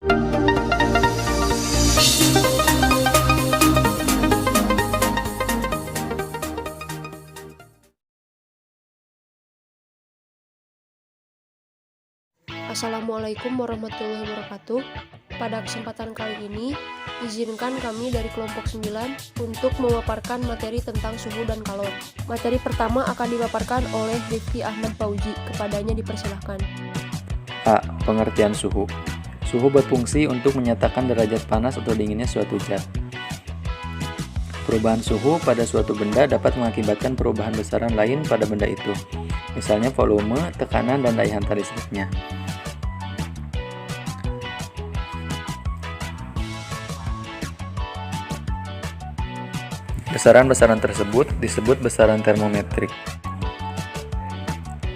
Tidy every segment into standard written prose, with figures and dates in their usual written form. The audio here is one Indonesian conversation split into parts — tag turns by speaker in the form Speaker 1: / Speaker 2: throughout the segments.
Speaker 1: Assalamualaikum warahmatullahi wabarakatuh. Pada kesempatan kali ini, izinkan kami dari kelompok 9 untuk memaparkan materi tentang suhu dan kalor. Materi pertama akan dipaparkan oleh Rifki Ahmad Fauzi. Kepadanya dipersilahkan.
Speaker 2: A. Pengertian suhu. Suhu berfungsi untuk menyatakan derajat panas atau dinginnya suatu zat. Perubahan suhu pada suatu benda dapat mengakibatkan perubahan besaran lain pada benda itu, misalnya volume, tekanan, dan daya hantar listriknya. Besaran-besaran tersebut disebut besaran termometrik.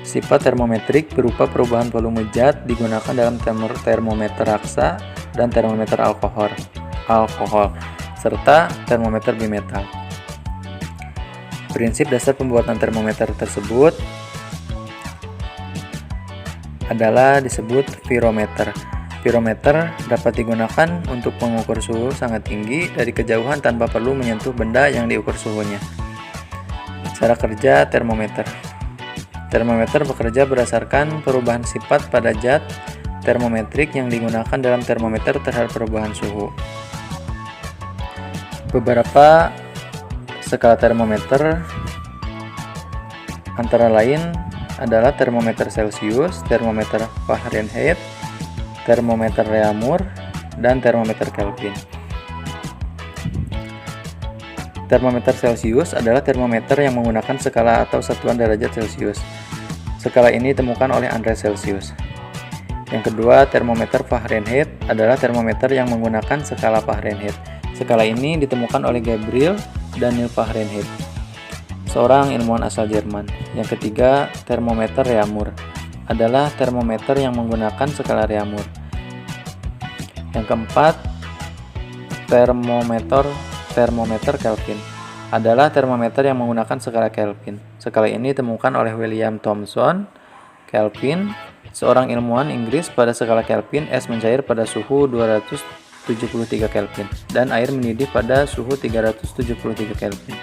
Speaker 2: Sifat termometrik berupa perubahan volume zat digunakan dalam termometer raksa dan termometer alkohol, serta termometer bimetal. Prinsip dasar pembuatan termometer tersebut adalah disebut virometer. Virometer dapat digunakan untuk mengukur suhu sangat tinggi dari kejauhan tanpa perlu menyentuh benda yang diukur suhunya. Cara kerja termometer. Termometer bekerja berdasarkan perubahan sifat pada zat termometrik yang digunakan dalam termometer terhadap perubahan suhu. Beberapa skala termometer antara lain adalah termometer Celcius, termometer Fahrenheit, termometer Reaumur, dan termometer Kelvin. Termometer Celcius adalah termometer yang menggunakan skala atau satuan derajat Celcius. Skala ini ditemukan oleh Andre Celsius. Yang kedua, termometer Fahrenheit adalah termometer yang menggunakan skala Fahrenheit. Skala ini ditemukan oleh Gabriel Daniel Fahrenheit, seorang ilmuwan asal Jerman. Yang ketiga, termometer Reaumur adalah termometer yang menggunakan skala Reaumur. Yang keempat, termometer Kelvin adalah termometer yang menggunakan skala Kelvin. Skala ini ditemukan oleh William Thomson Kelvin, seorang ilmuwan Inggris. Pada skala Kelvin, es mencair pada suhu 273 Kelvin dan air mendidih pada suhu 373 Kelvin.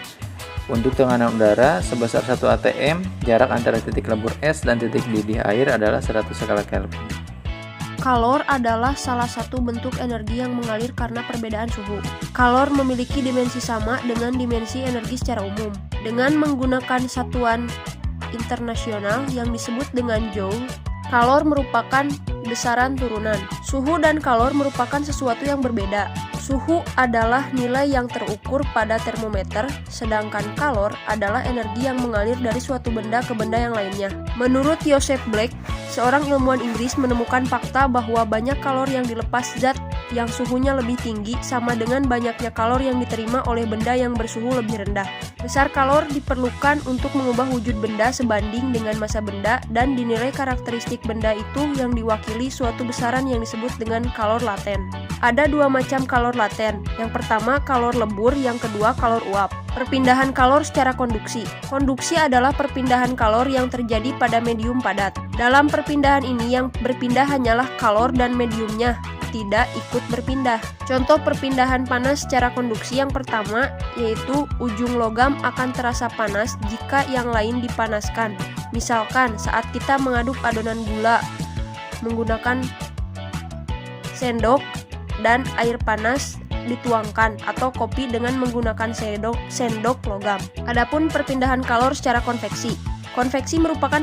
Speaker 2: Untuk tekanan udara sebesar 1 atm, jarak antara titik lebur es dan titik didih air adalah 100 skala Kelvin.
Speaker 1: Kalor adalah salah satu bentuk energi yang mengalir karena perbedaan suhu. Kalor memiliki dimensi sama dengan dimensi energi secara umum. Dengan menggunakan satuan internasional yang disebut dengan joule, kalor merupakan besaran turunan. Suhu dan kalor merupakan sesuatu yang berbeda. Suhu adalah nilai yang terukur pada termometer, sedangkan kalor adalah energi yang mengalir dari suatu benda ke benda yang lainnya. Menurut Joseph Black, seorang ilmuwan Inggris menemukan fakta bahwa banyak kalor yang dilepas zat yang suhunya lebih tinggi sama dengan banyaknya kalor yang diterima oleh benda yang bersuhu lebih rendah. Besar kalor diperlukan untuk mengubah wujud benda sebanding dengan massa benda, dan dinilai karakteristik benda itu yang diwakili suatu besaran yang disebut dengan kalor laten. Ada dua macam kalor laten. Yang pertama kalor lebur, yang kedua kalor uap. Perpindahan kalor secara konduksi. Konduksi adalah perpindahan kalor yang terjadi pada medium padat. Dalam perpindahan ini yang berpindah hanyalah kalor dan mediumnya tidak ikut berpindah. Contoh perpindahan panas secara konduksi yang pertama yaitu ujung logam akan terasa panas jika yang lain dipanaskan. Misalkan saat kita mengaduk adonan gula menggunakan sendok dan air panas dituangkan, atau kopi dengan menggunakan sendok logam. Adapun perpindahan kalor secara konveksi. Konveksi merupakan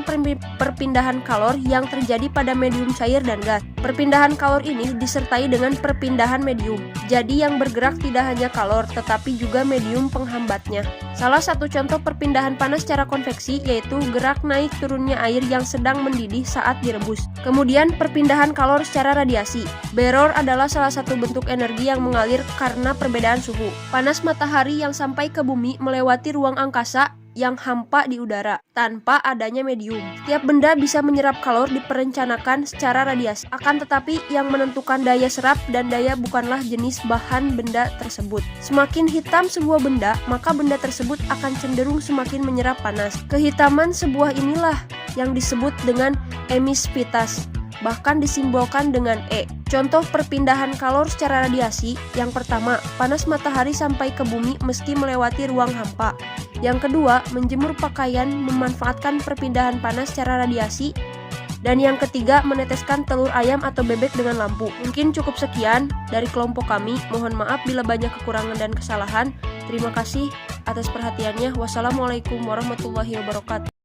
Speaker 1: perpindahan kalor yang terjadi pada medium cair dan gas. Perpindahan kalor ini disertai dengan perpindahan medium. Jadi yang bergerak tidak hanya kalor, tetapi juga medium penghambatnya. Salah satu contoh perpindahan panas secara konveksi yaitu gerak naik turunnya air yang sedang mendidih saat direbus. Kemudian perpindahan kalor secara radiasi. Beror adalah salah satu bentuk energi yang mengalir karena perbedaan suhu. Panas matahari yang sampai ke bumi melewati ruang angkasa yang hampa di udara tanpa adanya medium. Setiap benda bisa menyerap kalor diperencanakan secara radiasi. Akan tetapi yang menentukan daya serap dan daya bukanlah jenis bahan benda tersebut. Semakin hitam sebuah benda, maka benda tersebut akan cenderung semakin menyerap panas. Kehitaman sebuah inilah yang disebut dengan emisivitas. bahkan disimbolkan dengan E. Contoh perpindahan kalor secara radiasi, yang pertama, panas matahari sampai ke bumi meski melewati ruang hampa. Yang kedua, menjemur pakaian memanfaatkan perpindahan panas secara radiasi. Dan yang ketiga, meneteskan telur ayam atau bebek dengan lampu. Mungkin cukup sekian dari kelompok kami. Mohon maaf bila banyak kekurangan dan kesalahan. Terima kasih atas perhatiannya. Wassalamualaikum warahmatullahi wabarakatuh.